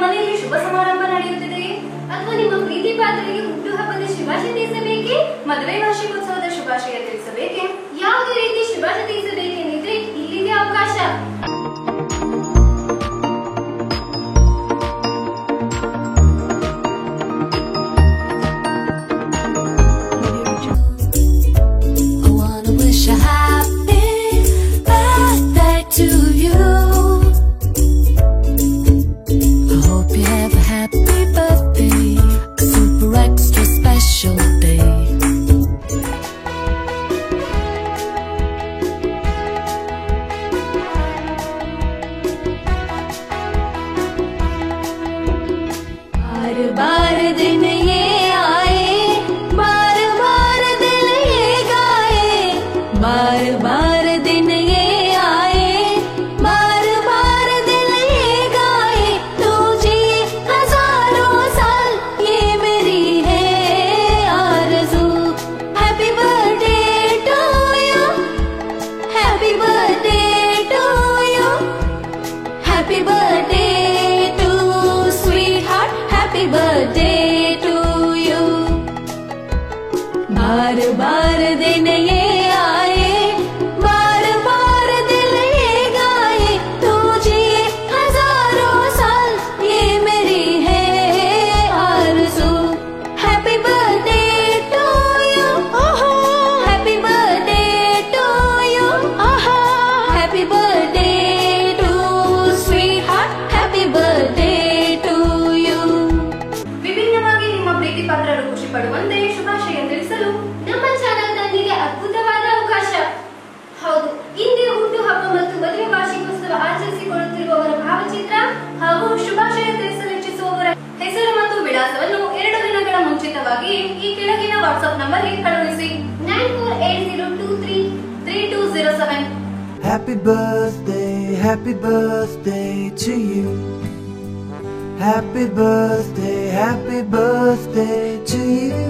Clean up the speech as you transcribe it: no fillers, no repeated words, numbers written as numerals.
ಮನೆಯಲ್ಲಿ ಶುಭ ಸಮಾರಂಭ ನಡೆಯುತ್ತಿದೆಯೇ ಅಥವಾ ನಿಮ್ಮ ಪ್ರೀತಿ ಪಾತ್ರರಿಗೆ ಹುಟ್ಟುಹಬ್ಬದ ಶುಭಾಶಯ ತಿಳಿಸಬೇಕೇ, ಮದುವೆ ವಾರ್ಷಿಕೋತ್ಸವದ ಶುಭಾಶಯ ತಿಳಿಸಬೇಕೇ, ಯಾವುದೇ ರೀತಿ ಶುಭಾಶಯ ತಿಳಿಸಬೇಕೆಂದಿದ್ರೆ ಇಲ್ಲಿದೆ ಅವಕಾಶ. बार दिन ये आए, बार बार दिल ये गाए, बार बार दिन ये आए, बार बार दिल ये गाए, तू जी हजारों साल ये मेरी है आरज़ू. Happy birthday to you, happy birthday to you, happy birthday to sweetheart, happy birthday to you. बार बार दिन ये आए, बार बार दिल ये गाए, तू जी हजारों साल ये मेरी है आरज़ू. Happy birthday to you, happy birthday to you, happy birthday to sweetheart, happy birthday to you. ವಿಭಿನ್ನವಾಗಿ ನಿಮ್ಮ ಪ್ರೀತಿ ಪಾತ್ರರು ಖುಷಿ ಪಡುವಂತೆ ಶುಭಾಶಯ ತಿಳಿಸಲು ನಮ್ಮ ಚಾನೆಲ್ ನೊಂದಿಗೆ ಅದ್ಭುತವಾದ ಅವಕಾಶ. ಹೌದು, ಇಂದೇ ಹುಟ್ಟುಹಬ್ಬ ಮತ್ತು ಮದುವೆ ವಾರ್ಷಿಕೋತ್ಸವ ಆಚರಿಸಿಕೊಳ್ಳುತ್ತಿರುವವರ ಭಾವಚಿತ್ರ ಹಾಗೂ ಶುಭಾಶಯ ತಿಳಿಸಲು ಇಚ್ಛಿಸುವವರ ಹೆಸರು ಮತ್ತು ವಿಳಾಸವನ್ನು 2 ದಿನಗಳ ಮುಂಚಿತವಾಗಿ ಈ ಕೆಳಗಿನ ವಾಟ್ಸ್ಆಪ್ ನಂಬರ್ಗೆ ಕಳುಹಿಸಿ 9480233207. Happy birthday to you. Happy birthday to you.